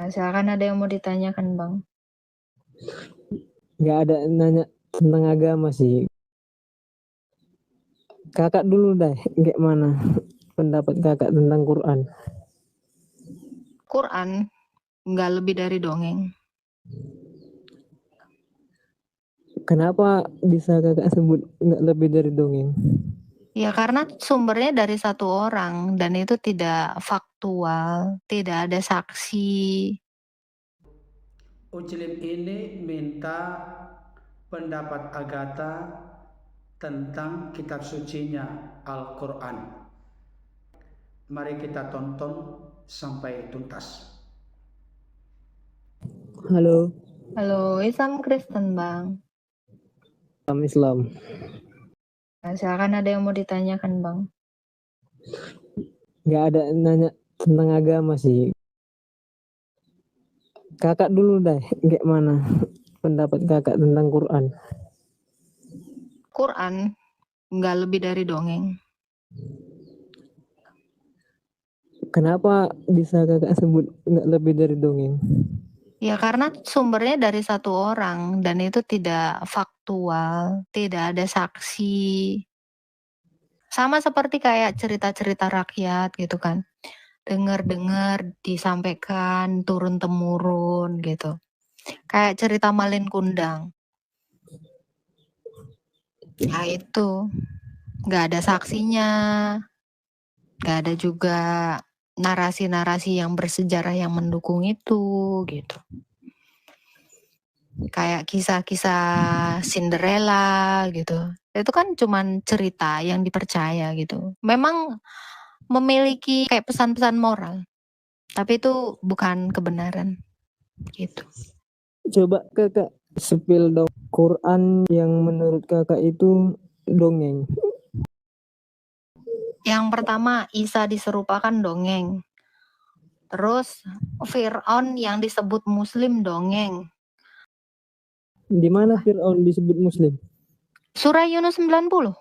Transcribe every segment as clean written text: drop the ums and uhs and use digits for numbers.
Silakan, ada yang mau ditanyakan, Bang? Nggak ada nanya tentang agama sih. Kakak dulu deh, gimana pendapat kakak tentang Quran? Quran nggak lebih dari dongeng. Kenapa bisa kakak sebut nggak lebih dari dongeng? Ya karena sumbernya dari satu orang dan itu tidak faktual, tidak ada saksi. Ujlim ini minta pendapat Agatha tentang kitab sucinya Al-Quran. Mari kita tonton sampai tuntas. Halo. Halo, Islam Kristen, Bang. Islam. Silakan, ada yang mau ditanyakan, Bang? Nggak ada nanya tentang agama sih. Kakak dulu deh, gimana pendapat kakak tentang Quran? Quran nggak lebih dari dongeng. Kenapa bisa kakak sebut nggak lebih dari dongeng? Ya karena sumbernya dari satu orang dan itu tidak faktual, tidak ada saksi. Sama seperti kayak cerita-cerita rakyat gitu kan. Dengar-dengar disampaikan turun-temurun gitu. Kayak cerita Malin Kundang. Nah itu, nggak ada saksinya, nggak ada juga narasi-narasi yang bersejarah yang mendukung itu gitu. Kayak kisah-kisah Cinderella gitu. Itu kan cuman cerita yang dipercaya gitu. Memang memiliki kayak pesan-pesan moral, tapi itu bukan kebenaran gitu. Coba kakak spill dong Quran yang menurut kakak itu dongeng. Yang pertama, Isa diserupakan dongeng. Terus Fir'aun yang disebut muslim dongeng. Di mana Fir'aun disebut muslim? Surah Yunus 90.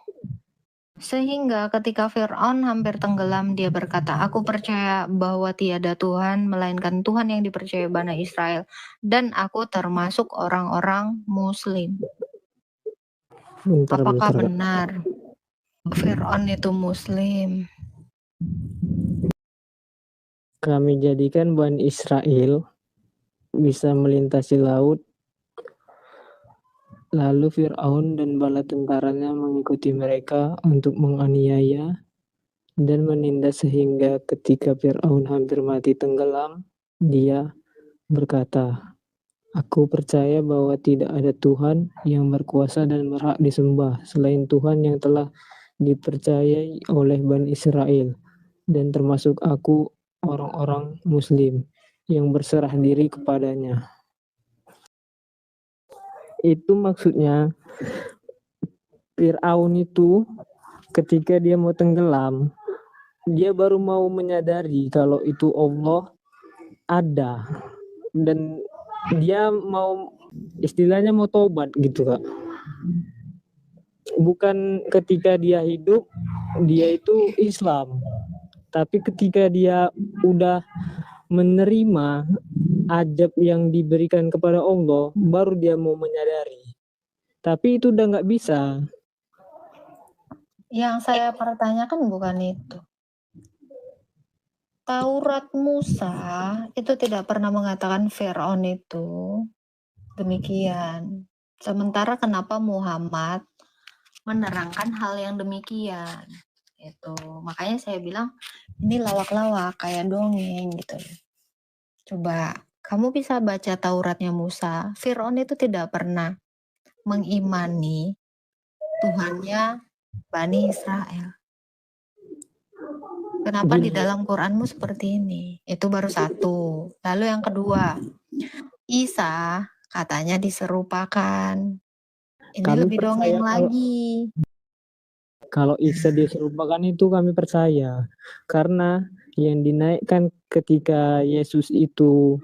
Sehingga ketika Fir'aun hampir tenggelam, dia berkata, "Aku percaya bahwa tiada Tuhan melainkan Tuhan yang dipercaya Bani Israel, dan aku termasuk orang-orang muslim." Apakah Bentar. benar Fir'aun itu muslim? Kami jadikan Bani Israel bisa melintasi laut, lalu Fir'aun dan bala tentaranya mengikuti mereka untuk menganiaya dan menindas sehingga ketika Fir'aun hampir mati tenggelam, dia berkata, "Aku percaya bahwa tidak ada Tuhan yang berkuasa dan berhak disembah selain Tuhan yang telah dipercayai oleh Bani Israel, dan termasuk aku orang-orang Muslim yang berserah diri kepadanya." Itu maksudnya Fir'aun itu ketika dia mau tenggelam, dia baru mau menyadari kalau itu Allah ada, dan dia mau istilahnya mau tobat gitu kak. Bukan ketika dia hidup dia itu Islam, tapi ketika dia udah menerima ajab yang diberikan kepada Allah, baru dia mau menyadari. Tapi itu udah nggak bisa. Yang saya pertanyakan bukan itu. Taurat Musa itu tidak pernah mengatakan Fir'aun itu demikian. Sementara kenapa Muhammad menerangkan hal yang demikian? Itu makanya saya bilang ini lawak-lawak kayak dongeng gitu. Coba kamu bisa baca Tauratnya Musa. Fir'aun itu tidak pernah mengimani Tuhannya Bani Israel. Kenapa di dalam Quranmu seperti ini? Itu baru satu. Lalu yang kedua, Isa katanya diserupakan. Ini Kami lebih dongeng percaya lagi. kalau Isa diserupakan itu kami percaya. Karena yang dinaikkan ketika Yesus itu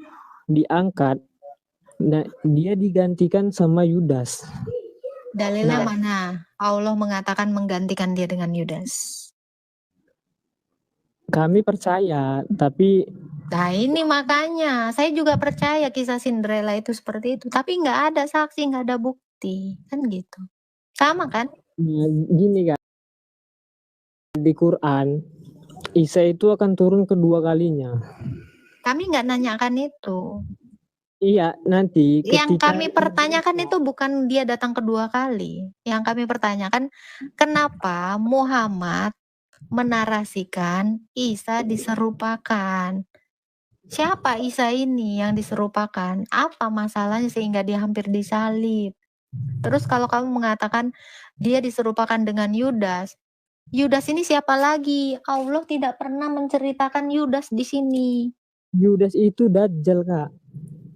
diangkat, nah, dia digantikan sama Yudas. Dalilnya mana? Allah mengatakan menggantikan dia dengan Yudas. Kami percaya, tapi Nah ini makanya, saya juga percaya kisah Cinderella itu seperti itu, tapi nggak ada saksi, nggak ada bukti, kan gitu. Sama kan? Nah, gini Kak, di Quran, Isa itu akan turun kedua kalinya. Kami nggak nanyakan itu. Iya, nanti Yang ketika kami pertanyakan itu bukan dia datang kedua kali. Yang kami pertanyakan, kenapa Muhammad menarasikan Isa diserupakan? Siapa Isa ini yang diserupakan? Apa masalahnya sehingga dia hampir disalib? Terus kalau kamu mengatakan dia diserupakan dengan Yudas, Yudas ini siapa lagi? Allah tidak pernah menceritakan Yudas di sini. Yudas itu Dajjal, Kak.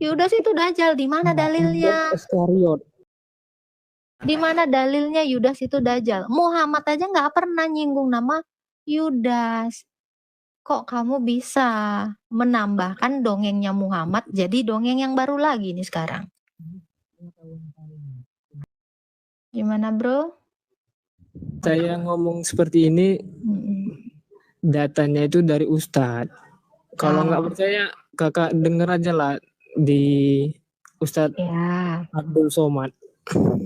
Yudas itu Dajjal, di mana Yudas dalilnya? Iskariot. Di mana dalilnya Yudas itu Dajjal? Muhammad aja nggak pernah nyinggung nama Yudas. Kok kamu bisa menambahkan dongengnya Muhammad jadi dongeng yang baru lagi nih sekarang? Gimana, Bro? Saya ngomong seperti ini, datanya itu dari Ustadz. Kalau nggak percaya, Kakak denger aja lah di Ustadz Ya. Abdul Somad.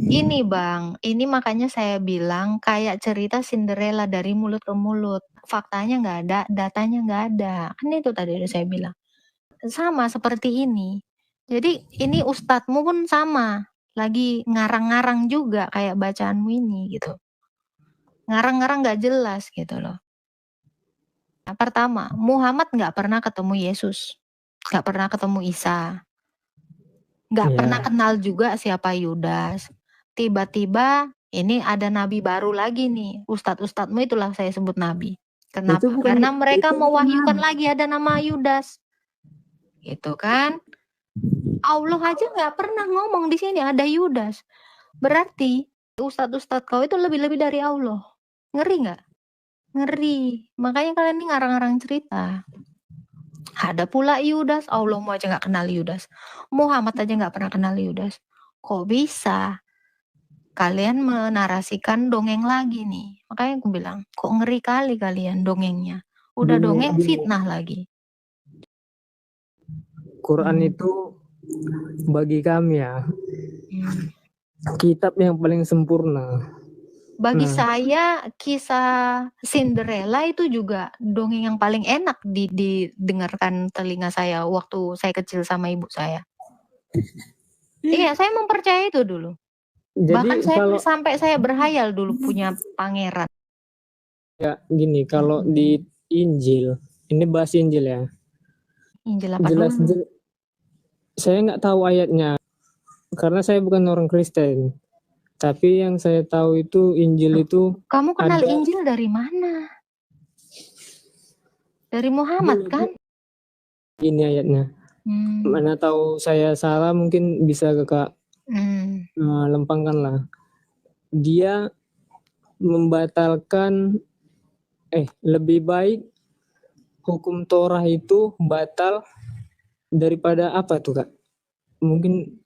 Ini Bang, ini makanya saya bilang kayak cerita Cinderella dari mulut ke mulut. Faktanya nggak ada, datanya nggak ada. Kan itu tadi udah saya bilang. Sama seperti ini. Jadi ini ustadzmu pun sama. Lagi ngarang-ngarang juga kayak bacaanmu ini gitu. Ngarang-ngarang nggak jelas gitu loh. Nah, pertama, Muhammad nggak pernah ketemu Yesus. Nggak pernah ketemu Isa. Nggak pernah kenal juga siapa Yudas. Tiba-tiba ini ada nabi baru lagi nih. Ustadz-ustadzmu itulah saya sebut nabi. Kenapa? Karena mereka mewahyukan lagi ada nama Yudas. Gitu kan? Allah aja nggak pernah ngomong di sini ada Yudas. Berarti ustadz-ustadz kau itu lebih-lebih dari Allah. Ngeri nggak? Ngeri. Makanya kalian ini ngarang-ngarang cerita. Ada pula Yudas, Allah mau aja nggak kenal Yudas. Muhammad aja nggak pernah kenal Yudas. Kok bisa? Kalian menarasikan dongeng lagi nih. Makanya aku bilang, kok ngeri kali kalian dongengnya. Udah dongeng fitnah lagi. Quran itu bagi kami ya, kitab yang paling sempurna. Bagi saya kisah Cinderella itu juga dongeng yang paling enak didengarkan telinga saya waktu saya kecil sama ibu saya. Iya, saya mempercayai itu dulu. Bahkan Jadi sampai saya berhayal dulu punya pangeran. Ya gini, kalau di Injil, ini bahas Injil ya. Injil apa dulu? Saya nggak tahu ayatnya, karena saya bukan orang Kristen. Tapi yang saya tahu itu Injil itu Kamu kenal Injil dari mana? Dari Muhammad kan? Ini ayatnya. Mana tahu saya salah, mungkin bisa Kakak lempangkan lah. Dia membatalkan lebih baik hukum Torah itu batal daripada apa tuh Kak? Mungkin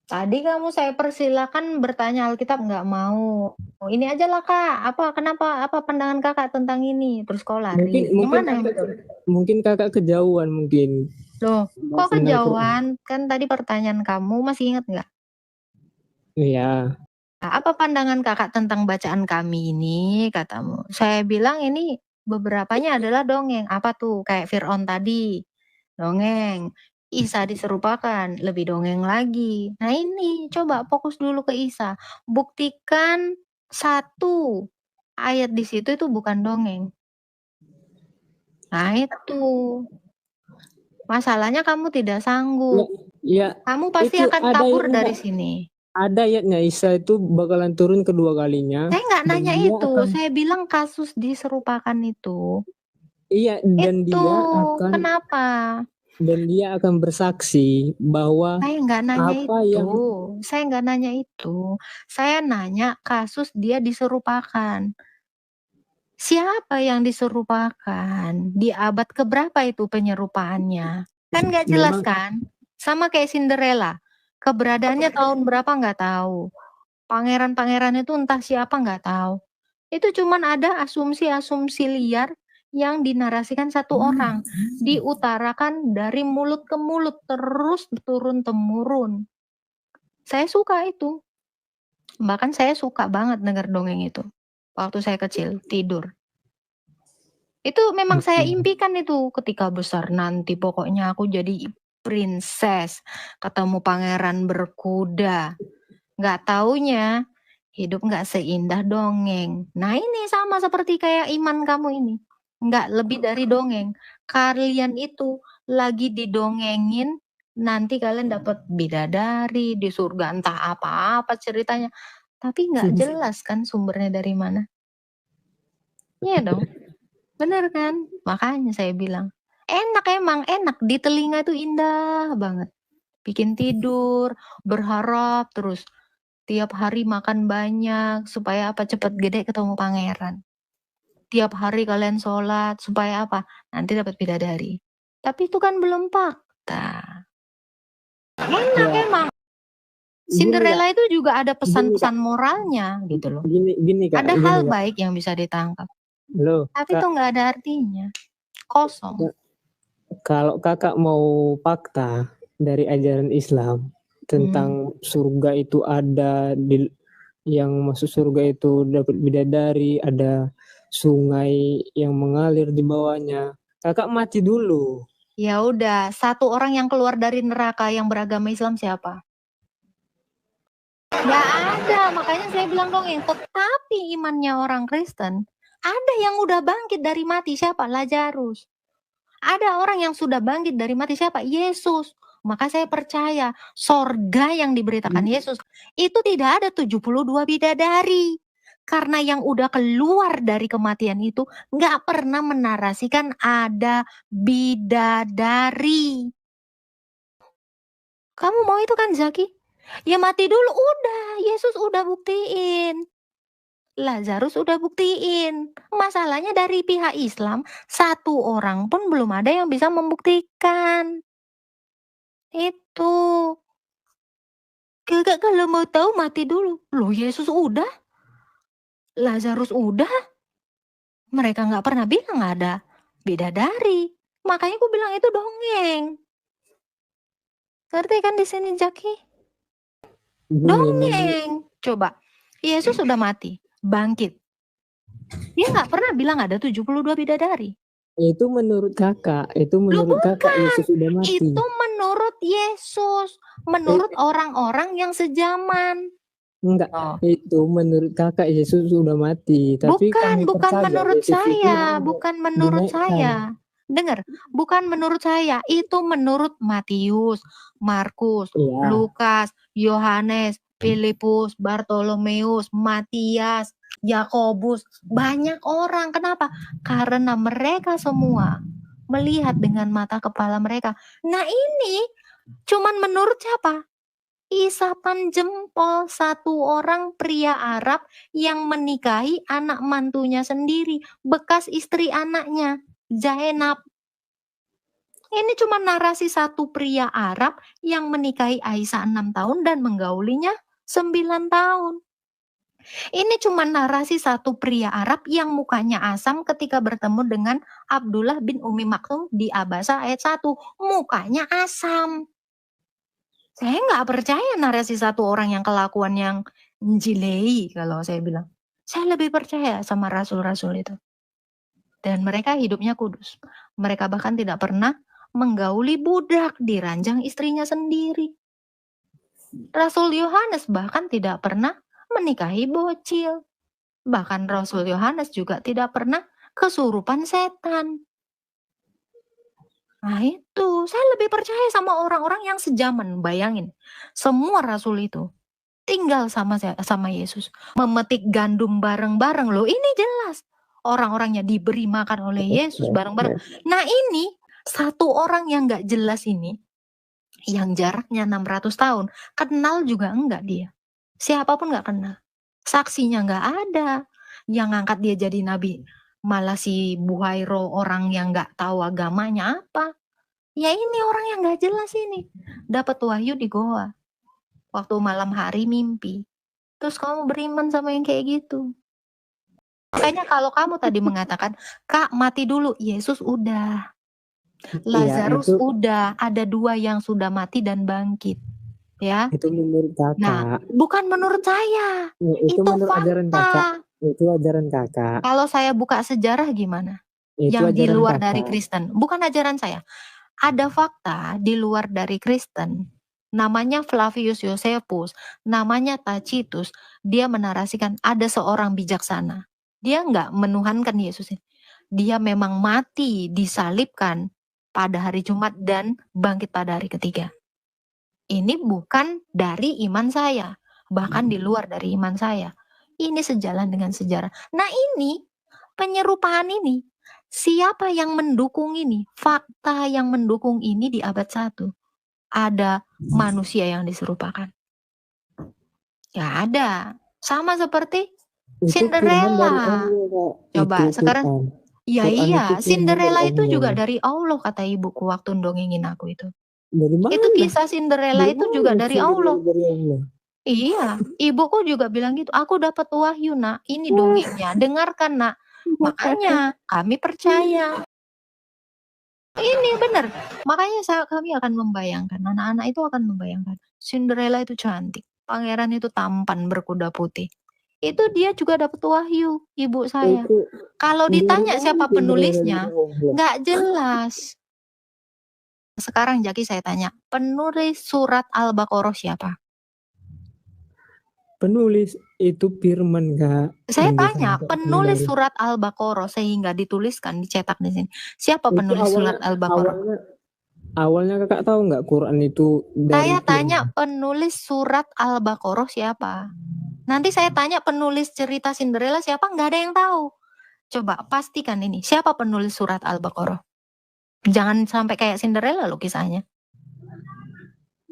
tadi kamu saya persilakan bertanya Alkitab nggak mau. Ini aja lah Kak, kenapa pandangan Kakak tentang ini? Terus kau lari. Gimana yang betul? Mungkin Kakak kejauhan mungkin. Loh, kok kejauhan? Kan tadi pertanyaan kamu masih ingat nggak? Iya. Apa pandangan Kakak tentang bacaan kami ini? Katamu. Saya bilang ini beberapanya adalah dongeng. Apa tuh? Kayak Fir'aun tadi. Dongeng. Isa diserupakan, lebih dongeng lagi. Nah ini, coba fokus dulu ke Isa. Buktikan satu ayat di situ itu bukan dongeng. Nah itu. Masalahnya kamu tidak sanggup. Ya, kamu pasti akan kabur dari sini. Ada ayatnya Isa itu bakalan turun kedua kalinya. Saya nggak nanya itu. Saya bilang kasus diserupakan itu. Iya, dan itu dia akan kenapa? Dan dia akan bersaksi bahwa saya nggak nanya itu. Saya nggak nanya itu. Saya nanya kasus dia diserupakan. Siapa yang diserupakan? Di abad keberapa itu penyerupaannya? Kan nggak jelas kan? Sama kayak Cinderella. Keberadaannya tahun berapa nggak tahu. Pangeran-pangeran itu entah siapa nggak tahu. Itu cuman ada asumsi-asumsi liar yang dinarasikan satu orang, diutarakan dari mulut ke mulut, terus turun-temurun. Saya suka itu. Bahkan saya suka banget dengar dongeng itu, waktu saya kecil, tidur. Itu memang saya impikan itu, ketika besar nanti pokoknya aku jadi princess, ketemu pangeran berkuda. Nggak taunya, hidup nggak seindah dongeng. Nah ini sama seperti kayak iman kamu ini, nggak lebih dari dongeng. Kalian itu lagi didongengin, nanti kalian dapat bidadari, di surga entah apa-apa ceritanya. Tapi nggak jelas kan sumbernya dari mana. Iya dong, bener kan? Makanya saya bilang, enak emang, enak, di telinga itu indah banget. Bikin tidur, berharap terus, tiap hari makan banyak, supaya apa, cepet gede ketemu pangeran. Tiap hari kalian sholat, supaya apa, nanti dapat bidadari. Tapi itu kan belum fakta. Enak Ya, emang. gini Kak, Cinderella itu juga ada gini Kak, pesan-pesan moralnya gitu loh. gini Kak, Ada gini hal Kak. baik yang bisa ditangkap. Loh, Tapi itu Kak, nggak ada artinya. Kosong. kalau Kakak mau fakta dari ajaran Islam tentang surga itu ada, yang masuk surga itu dapat bidadari, ada sungai yang mengalir di bawahnya. Kakak mati dulu. Ya udah, satu orang yang keluar dari neraka yang beragama Islam siapa? Nggak ada, makanya saya bilang dongeng. Tetapi imannya orang Kristen, ada yang udah bangkit dari mati, siapa? Lazarus. Ada orang yang sudah bangkit dari mati, siapa? Yesus. Maka saya percaya, sorga yang diberitakan Yesus, itu tidak ada 72 bidadari. Karena yang udah keluar dari kematian itu, nggak pernah menarasikan ada bidadari. Kamu mau itu kan, Zaki? Ya mati dulu, udah. Yesus udah buktiin. Lazarus udah buktiin. Masalahnya dari pihak Islam, satu orang pun belum ada yang bisa membuktikan. Itu. Kakak kalau mau tahu mati dulu. Loh, Yesus udah, Lazarus udah. Mereka nggak pernah bilang ada bidadari. Makanya aku bilang itu dongeng. Ngerti kan di sini, Jaki? Dongeng. Coba, Yesus sudah mati, bangkit. Dia nggak pernah bilang ada 72 bidadari. Itu menurut Kakak, itu menurut Kakak Yesus sudah mati. Itu menurut Yesus, menurut orang-orang yang sejaman. Enggak, Oh. itu menurut Kakak Yesus sudah mati. Tapi Bukan menurut saya, bukan menurut dinaikkan. saya. Dengar, bukan menurut saya, itu menurut Matius, Markus, Iya. Lukas, Yohanes, Filipus, Bartolomeus, Matias, Yakobus, banyak orang. Kenapa? Karena mereka semua melihat dengan mata kepala mereka. Nah ini cuman menurut siapa? Isapan jempol satu orang pria Arab yang menikahi anak mantunya sendiri, bekas istri anaknya, Zainab. Ini cuma narasi satu pria Arab yang menikahi Aisyah 6 tahun dan menggaulinya 9 tahun. Ini cuma narasi satu pria Arab yang mukanya asam ketika bertemu dengan Abdullah bin Umi Maktum di Abasa ayat 1. Mukanya asam. Saya nggak percaya narasi satu orang yang kelakuan yang menjilei kalau saya bilang. Saya lebih percaya sama rasul-rasul itu. Dan mereka hidupnya kudus. Mereka bahkan tidak pernah menggauli budak di ranjang istrinya sendiri. Rasul Yohanes bahkan tidak pernah menikahi bocil. Bahkan Rasul Yohanes juga tidak pernah kesurupan setan. Nah itu, saya lebih percaya sama orang-orang yang sejaman. Bayangin, semua rasul itu tinggal sama Yesus, memetik gandum bareng-bareng. Loh, ini jelas orang-orangnya diberi makan oleh Yesus bareng-bareng. Nah ini satu orang yang nggak jelas ini, yang jaraknya 600 tahun, kenal juga enggak dia. Siapapun nggak kenal. Saksinya nggak ada. Yang ngangkat dia jadi nabi malah si Buhairo, orang yang nggak tahu agamanya apa. Ya ini orang yang nggak jelas ini. Dapat wahyu di goa. Waktu malam hari mimpi. Terus kamu beriman sama yang kayak gitu. Makanya kalau kamu tadi mengatakan, "Kak, mati dulu." Yesus udah. Iya, Lazarus udah. Ada 2 yang sudah mati dan bangkit. Ya. itu menurut Nah, Kakak. bukan menurut saya. Itu menurut ajaran Kakak. fakta. Itu ajaran Kakak. Kalau saya buka sejarah gimana? Itu Yang di ajaran luar dari Kakak. Kristen. Bukan ajaran saya. Ada fakta di luar dari Kristen. Namanya Flavius Josephus, namanya Tacitus. Dia menarasikan ada seorang bijaksana. Dia nggak menuhankan Yesus ini. Dia memang mati, disalibkan pada hari Jumat dan bangkit pada hari ketiga. Ini bukan dari iman saya, bahkan di luar dari iman saya. Ini sejalan dengan sejarah. Nah ini, penyerupaan ini, siapa yang mendukung ini? Fakta yang mendukung ini di abad 1. Ada manusia yang diserupakan. Ya ada. Sama seperti Itu firman dari Cinderella. Allah, Kak. Coba Itu sekarang, Quran. ya Quran itu iya, firman dari Cinderella itu Allah. juga dari Allah, kata ibuku waktu dongengin aku itu. Dari mana? Itu kisah Cinderella itu juga dari Allah. Dari Allah. Iya, ibuku juga bilang gitu, "Aku dapat wahyu, Nak. Ini dongengnya, dengarkan, Nak." Makanya kami percaya. Ini benar. Makanya kami akan membayangkan, anak-anak itu akan membayangkan, Cinderella itu cantik, pangeran itu tampan berkuda putih. Itu dia juga dapat wahyu, ibu saya. Itu Kalau dari ditanya mana siapa penulisnya, dari Allah? nggak jelas. Sekarang Jaki saya tanya, penulis surat Al-Baqarah siapa? Penulis itu firman, Kak. Saya yang tanya, disampaikan penulis dari- surat Al-Baqarah sehingga dituliskan, dicetak di sini. Siapa Itu penulis surat Al-Baqarah? awalnya Kakak tahu nggak Quran itu dari Saya tanya penulis surat Al-Baqarah siapa? Nanti saya tanya penulis cerita Cinderella siapa? Nggak ada yang tahu. Coba pastikan ini, siapa penulis surat Al-Baqarah? Jangan sampai kayak Cinderella loh kisahnya.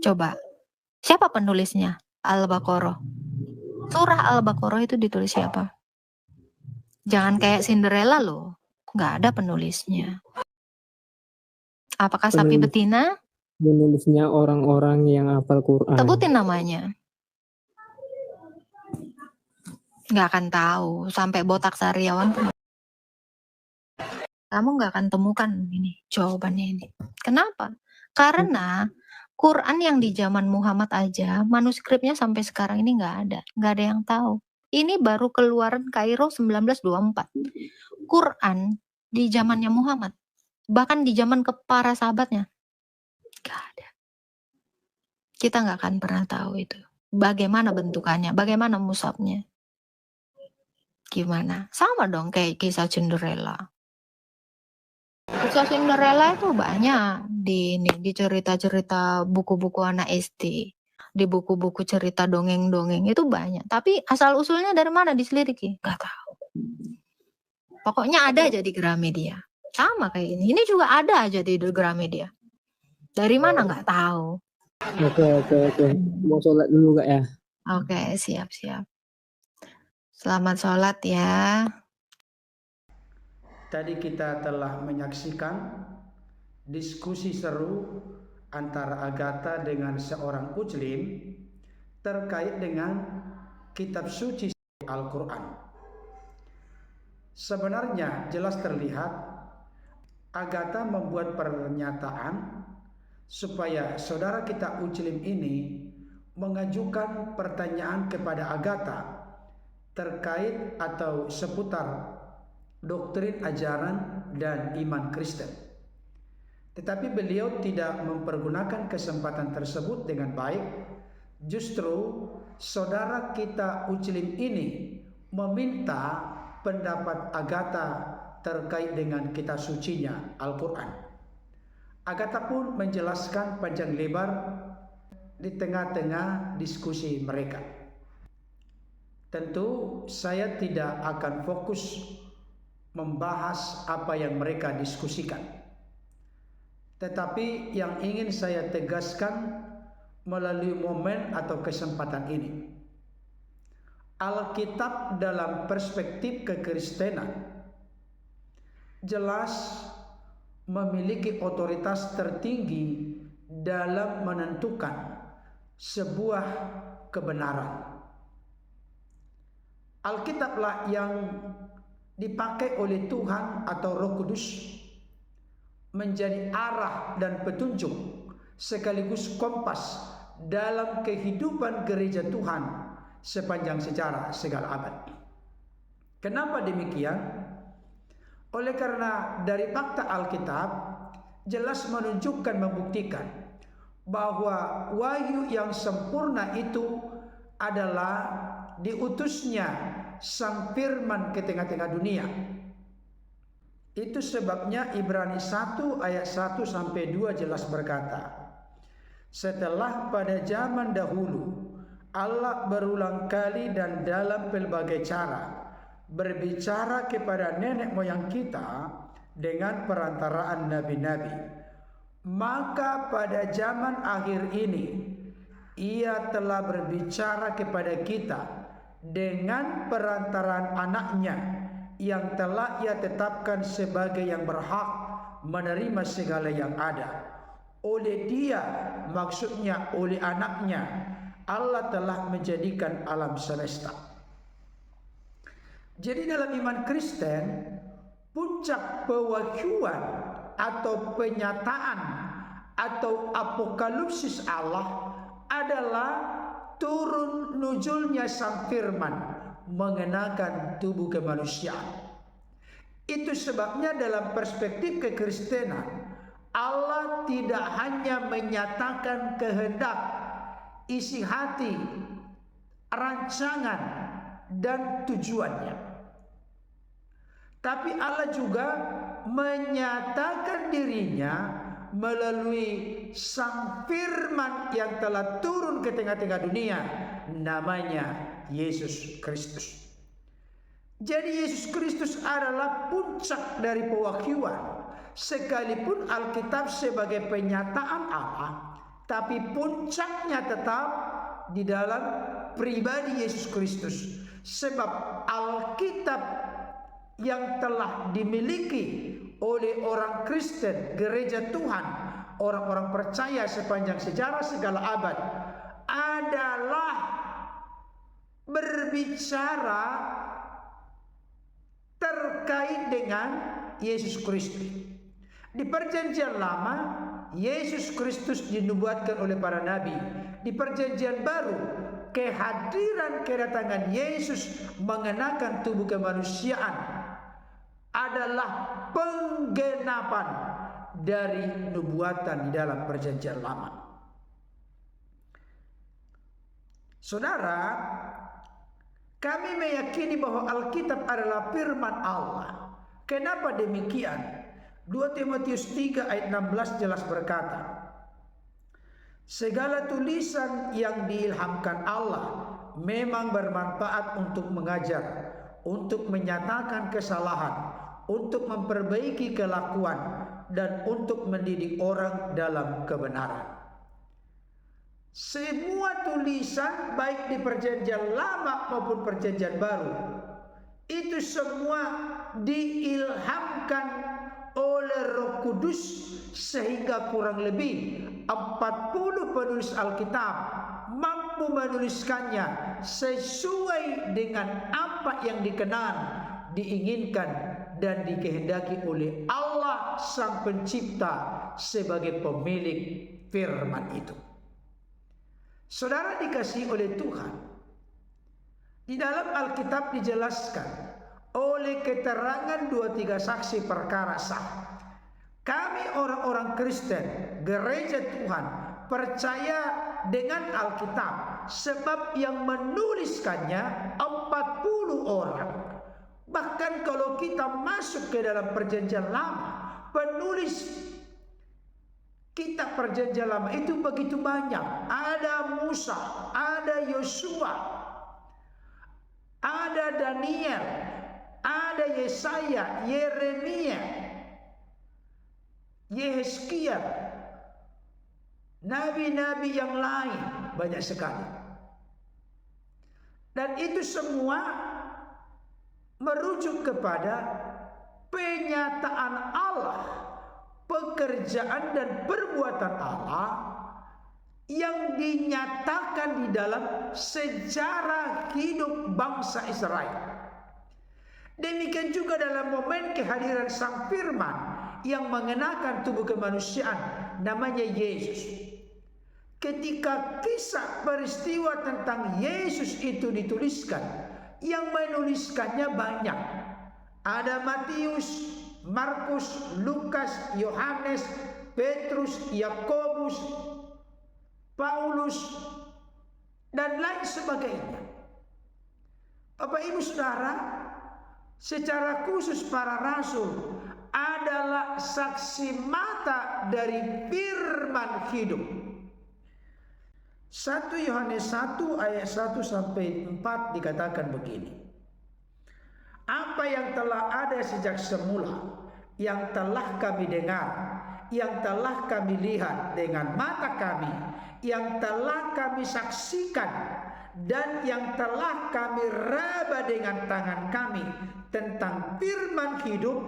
Coba, siapa penulisnya Al-Baqarah? Surah Al-Baqarah itu ditulis siapa? Jangan kayak Cinderella loh, nggak ada penulisnya. Apakah sapi betina? Menulisnya orang-orang yang hafal Quran. Sebutin namanya. Nggak akan tahu. Sampai botak sariawan pun kamu nggak akan temukan ini jawabannya ini. Kenapa? Karena Quran yang di zaman Muhammad aja manuskripnya sampai sekarang ini nggak ada yang tahu. Ini baru keluaran Kairo 1924. Quran di zamannya Muhammad, bahkan di zaman ke para sahabatnya, nggak ada. Kita nggak akan pernah tahu itu. Bagaimana bentukannya, bagaimana mushafnya. Gimana? Sama dong kayak kisah Cinderella. Kisah Cinderella itu banyak di cerita-cerita buku-buku anak SD. Di buku-buku cerita dongeng-dongeng itu banyak. Tapi asal usulnya dari mana diselidiki? Gak tahu. Pokoknya ada aja di Gramedia. Sama kayak ini. Ini juga ada aja di Gramedia. Dari mana nggak tahu. Oke. Mau sholat dulu Kak ya? Oke, siap. Selamat sholat ya. Tadi kita telah menyaksikan diskusi seru antara Agatha dengan seorang Muslim terkait dengan kitab suci Al-Quran. Sebenarnya jelas terlihat Agatha membuat pernyataan supaya saudara kita Muslim ini mengajukan pertanyaan kepada Agatha terkait atau seputar doktrin ajaran dan iman Kristen. Tetapi beliau tidak mempergunakan kesempatan tersebut dengan baik. Justru saudara kita Muslim ini meminta pendapat Agatha terkait dengan kitab sucinya Al-Quran. Agatha pun menjelaskan panjang lebar di tengah-tengah diskusi mereka. Tentu saya tidak akan fokus membahas apa yang mereka diskusikan. Tetapi yang ingin saya tegaskan melalui momen atau kesempatan ini, Alkitab dalam perspektif kekristenan jelas memiliki otoritas tertinggi dalam menentukan sebuah kebenaran. Alkitablah yang dipakai oleh Tuhan atau Roh Kudus menjadi arah dan petunjuk sekaligus kompas dalam kehidupan gereja Tuhan sepanjang sejarah segala abad. Kenapa demikian? Oleh karena dari fakta Alkitab jelas menunjukkan, membuktikan bahwa wahyu yang sempurna itu adalah diutusnya Sang Firman ke tengah-tengah dunia. Itu sebabnya Ibrani 1 ayat 1 sampai 2 jelas berkata, setelah pada zaman dahulu Allah berulang kali dan dalam pelbagai cara berbicara kepada nenek moyang kita dengan perantaraan nabi-nabi, maka pada zaman akhir ini Ia telah berbicara kepada kita dengan perantaraan anaknya yang telah Ia tetapkan sebagai yang berhak menerima segala yang ada. Oleh Dia, maksudnya oleh anaknya, Allah telah menjadikan alam semesta. Jadi dalam iman Kristen, puncak pewahyuan atau penyataan atau apokalipsis Allah adalah turun nuzulnya Sang Firman mengenakan tubuh kemanusiaan. Itu sebabnya dalam perspektif kekristenan, Allah tidak hanya menyatakan kehendak, isi hati, rancangan, dan tujuannya, tapi Allah juga menyatakan dirinya melalui Sang Firman yang telah turun ke tengah-tengah dunia, namanya Yesus Kristus. Jadi Yesus Kristus adalah puncak dari pewahyuan. Sekalipun Alkitab sebagai penyataan Allah, tapi puncaknya tetap di dalam pribadi Yesus Kristus. Sebab Alkitab yang telah dimiliki oleh orang Kristen, gereja Tuhan, orang-orang percaya sepanjang sejarah segala abad adalah berbicara terkait dengan Yesus Kristus. Di perjanjian lama, Yesus Kristus dinubuatkan oleh para nabi. Di perjanjian baru, kehadiran kedatangan Yesus mengenakan tubuh kemanusiaan adalah penggenapan dari nubuatan di dalam perjanjian lama. Saudara, kami meyakini bahwa Alkitab adalah firman Allah. Kenapa demikian? 2 Timotius 3 ayat 16 jelas berkata, segala tulisan yang diilhamkan Allah memang bermanfaat untuk mengajar, untuk menyatakan kesalahan, untuk memperbaiki kelakuan, dan untuk mendidik orang dalam kebenaran. Semua tulisan baik di perjanjian lama maupun perjanjian baru, itu semua diilhamkan oleh Roh Kudus, sehingga kurang lebih 40 penulis Alkitab mampu menuliskannya sesuai dengan apa yang dikenal, diinginkan, dan dikehendaki oleh Allah Sang Pencipta sebagai pemilik firman itu. Saudara dikasihi oleh Tuhan, di dalam Alkitab dijelaskan oleh keterangan 2-3 saksi perkara sah, kami orang-orang Kristen, gereja Tuhan, percaya dengan Alkitab, sebab yang menuliskannya 40 orang. Bahkan kalau kita masuk ke dalam perjanjian lama, penulis kitab perjanjian lama itu begitu banyak. Ada Musa, ada Yosua, ada Daniel, ada Yesaya, Yeremia, Yehezkiel, nabi-nabi yang lain, banyak sekali. Dan itu semua merujuk kepada penyataan Allah, pekerjaan dan perbuatan Allah yang dinyatakan di dalam sejarah hidup bangsa Israel. Demikian juga dalam momen kehadiran Sang Firman yang mengenakan tubuh kemanusiaan, namanya Yesus. Ketika kisah peristiwa tentang Yesus itu dituliskan, yang menuliskannya banyak. Ada Matius, Markus, Lukas, Yohanes, Petrus, Yakobus, Paulus, dan lain sebagainya. Bapak Ibu Saudara, secara khusus para rasul adalah saksi mata dari firman hidup. 1 Yohanes 1 ayat 1 sampai 4 dikatakan begini. Apa yang telah ada sejak semula, yang telah kami dengar, yang telah kami lihat dengan mata kami, yang telah kami saksikan, dan yang telah kami raba dengan tangan kami tentang firman hidup,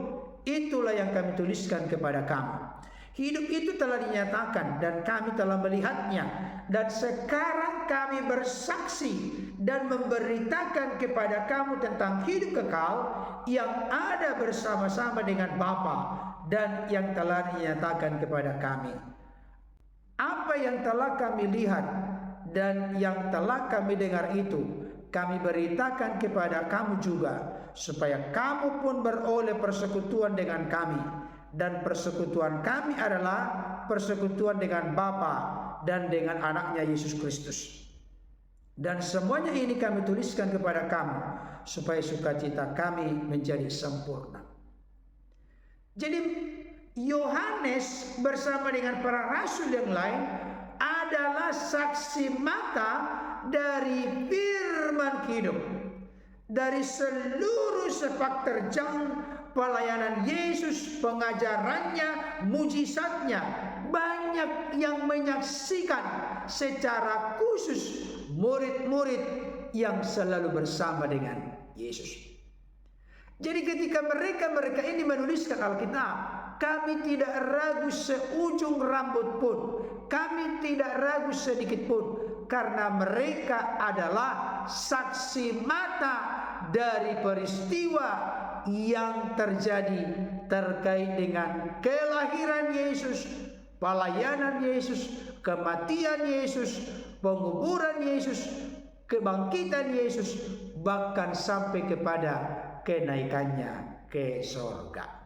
itulah yang kami tuliskan kepada kamu. Hidup itu telah dinyatakan dan kami telah melihatnya, dan sekarang kami bersaksi dan memberitakan kepada kamu tentang hidup kekal yang ada bersama-sama dengan Bapa dan yang telah dinyatakan kepada kami. Apa yang telah kami lihat dan yang telah kami dengar itu kami beritakan kepada kamu juga, supaya kamu pun beroleh persekutuan dengan kami. Dan persekutuan kami adalah persekutuan dengan Bapa dan dengan anaknya Yesus Kristus. Dan semuanya ini kami tuliskan kepada kamu, supaya sukacita kami menjadi sempurna. Jadi Yohanes bersama dengan para rasul yang lain adalah saksi mata dari firman hidup. Dari seluruh sepak terjang pelayanan Yesus, pengajarannya, mujizatnya, banyak yang menyaksikan secara khusus murid-murid yang selalu bersama dengan Yesus. Jadi ketika mereka ini menuliskan Alkitab, kami tidak ragu seujung rambut pun, kami tidak ragu sedikit pun, karena mereka adalah saksi mata dari peristiwa yang terjadi terkait dengan kelahiran Yesus, pelayanan Yesus, kematian Yesus, penguburan Yesus, kebangkitan Yesus, bahkan sampai kepada kenaikannya ke sorga.